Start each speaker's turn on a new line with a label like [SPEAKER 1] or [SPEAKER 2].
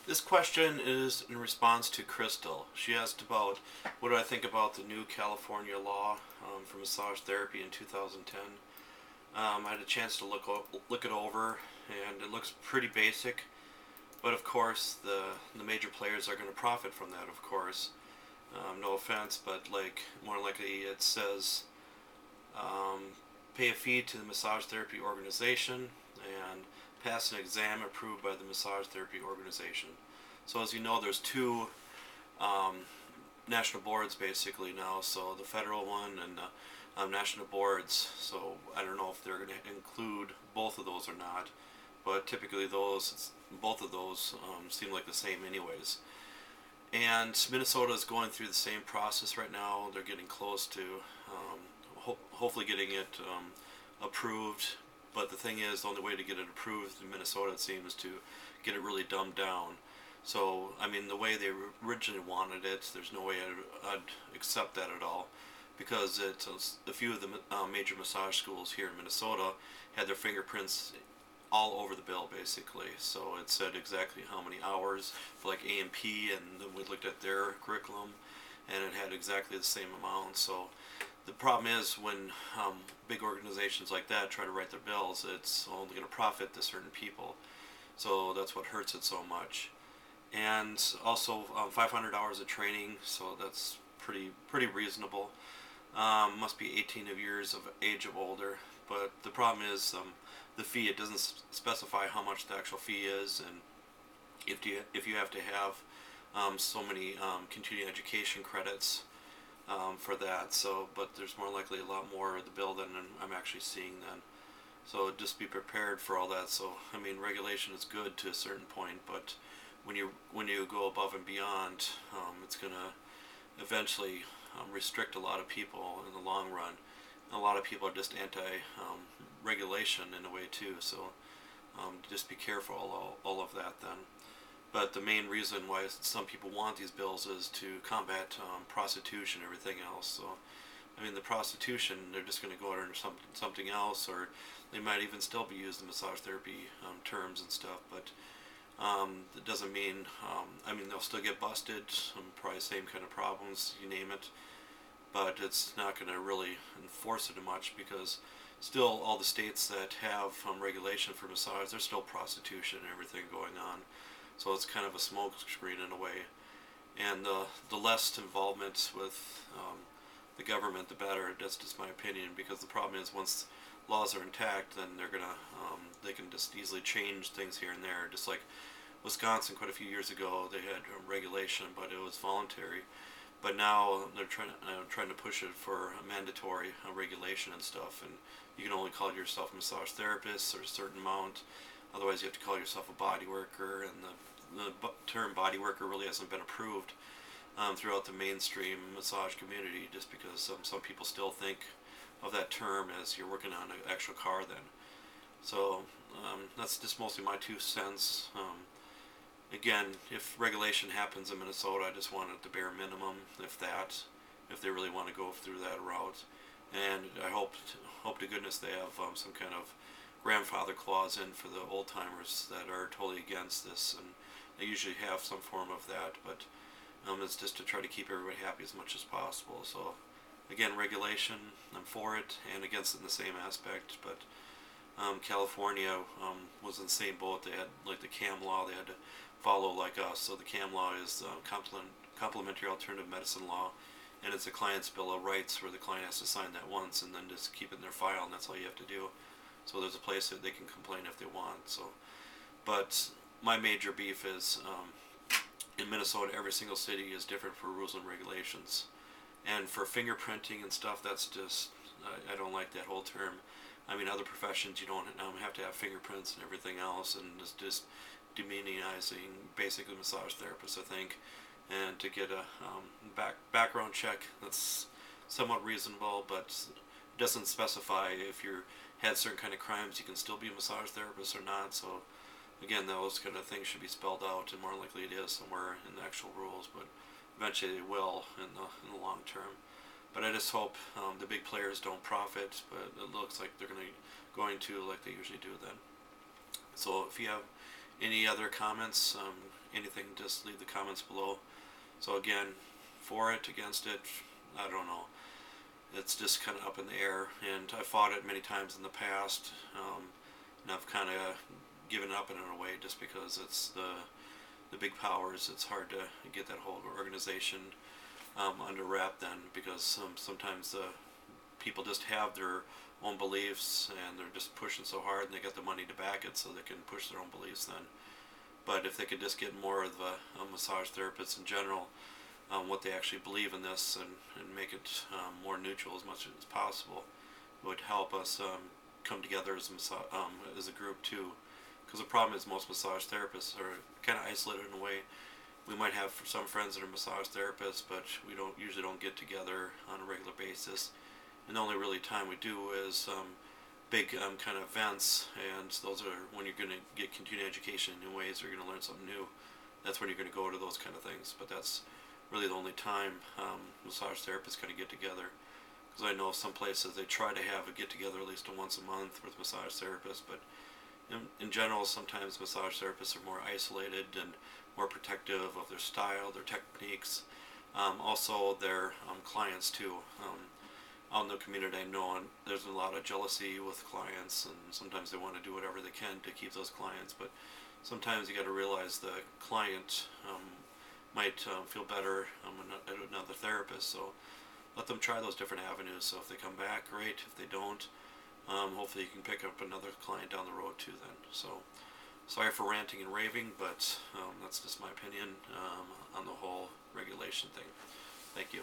[SPEAKER 1] This question is in response to Crystal. She asked about what do I think about the new California law for massage therapy in 2010. I had a chance to look it over, and it looks pretty basic. But of course, the major players are going to profit from that. Of course, no offense, but like more likely it says um, pay a fee to the massage therapy organization and pass an exam approved by the massage therapy organization. So as you know, there's two um, national boards basically now. So the federal one and the national boards. So I don't know if they're going to include both of those or not. But typically, both of those seem like the same, anyways. And Minnesota is going through the same process right now. They're getting close to hopefully getting it approved. But the thing is, the only way to get it approved in Minnesota, it seems, to get it really dumbed down. So, I mean, the way they originally wanted it, there's no way I'd accept that at all. Because a few of the major massage schools here in Minnesota had their fingerprints all over the bill basically. So it said exactly how many hours for like A&P, and then we looked at their curriculum, and it had exactly the same amount. So the problem is when big organizations like that try to write their bills, it's only going to profit to certain people. So that's what hurts it so much. And also 500 hours of training, so that's pretty reasonable. Must be 18 of years of age of older. But the problem is the fee. It doesn't specify how much the actual fee is, and if you have to have so many continuing education credits for that. So, but there's more likely a lot more of the bill than I'm actually seeing then. So just be prepared for all that. So I mean, regulation is good to a certain point, but when you go above and beyond, it's gonna eventually restrict a lot of people in the long run. A lot of people are just anti regulation in a way too. So just be careful all of that then. But the main reason why some people want these bills is to combat prostitution and everything else. So I mean, the prostitution, they're just going to go under something else, or they might even still be using massage therapy terms and stuff. But it doesn't mean, I mean, they'll still get busted, probably same kind of problems, you name it. But it's not going to really enforce it much because still all the states that have regulation for massage, there's still prostitution and everything going on. So it's kind of a smoke screen in a way. And the less involvement with the government, the better. That's just my opinion, because the problem is once laws are intact, then they can just easily change things here and there. Just like Wisconsin, quite a few years ago, they had regulation, but it was voluntary. But now they're trying to push it for a mandatory regulation and stuff. And you can only call yourself a massage therapist or a certain amount. Otherwise, you have to call yourself a body worker. And the term body worker really hasn't been approved throughout the mainstream massage community, just because some people still think of that term as you're working on an actual car then. So that's just mostly my 2 cents. Again, if regulation happens in Minnesota, I just want it the bare minimum, if they really want to go through that route. And I hope to goodness they have some kind of grandfather clause in for the old timers that are totally against this, and they usually have some form of that. But it's just to try to keep everybody happy as much as possible. So again, regulation, I'm for it and against it in the same aspect. But California was in the same boat. They had like the CAM law they had to follow like us. So the CAM law is complementary alternative medicine law, and it's a client's bill of rights where the client has to sign that once and then just keep it in their file, and that's all you have to do. So there's a place that they can complain if they want. So, but my major beef is in Minnesota, every single city is different for rules and regulations. And for fingerprinting and stuff, that's just, I don't like that whole term. I mean, other professions, you don't have to have fingerprints and everything else, and it's just demonizing basically massage therapists, I think. And to get a background check, that's somewhat reasonable, but it doesn't specify if you had certain kind of crimes, you can still be a massage therapist or not. So again, those kind of things should be spelled out, and more likely it is somewhere in the actual rules, but eventually they will in the long term. But I just hope the big players don't profit, but it looks like they're going to like they usually do then. So if you have any other comments, anything, just leave the comments below. So again, for it, against it, I don't know. It's just kind of up in the air, and I fought it many times in the past, and I've kind of given up in a way just because it's the big powers. It's hard to get that whole organization under wrap then, because sometimes the people just have their own beliefs and they're just pushing so hard and they got the money to back it so they can push their own beliefs then. But if they could just get more of the massage therapists in general, what they actually believe in this, and make it more neutral as much as possible, it would help us come together as a group too. Because the problem is most massage therapists are kind of isolated in a way. We might have some friends that are massage therapists, but we usually don't get together on a regular basis. And the only really time we do is big kind of events, and those are when you're going to get continuing education in new ways, or you're going to learn something new. That's when you're going to go to those kind of things. But that's really the only time massage therapists kind of get together. Because I know some places they try to have a get together at least once a month with massage therapists, but in general, sometimes massage therapists are more isolated and more protective of their style, their techniques, also their clients too. Out in the community, I know there's a lot of jealousy with clients, and sometimes they want to do whatever they can to keep those clients, but sometimes you got to realize the client might feel better at another therapist, so let them try those different avenues. So if they come back, great. If they don't, hopefully you can pick up another client down the road too then. So sorry for ranting and raving, but that's just my opinion on the whole regulation thing. Thank you.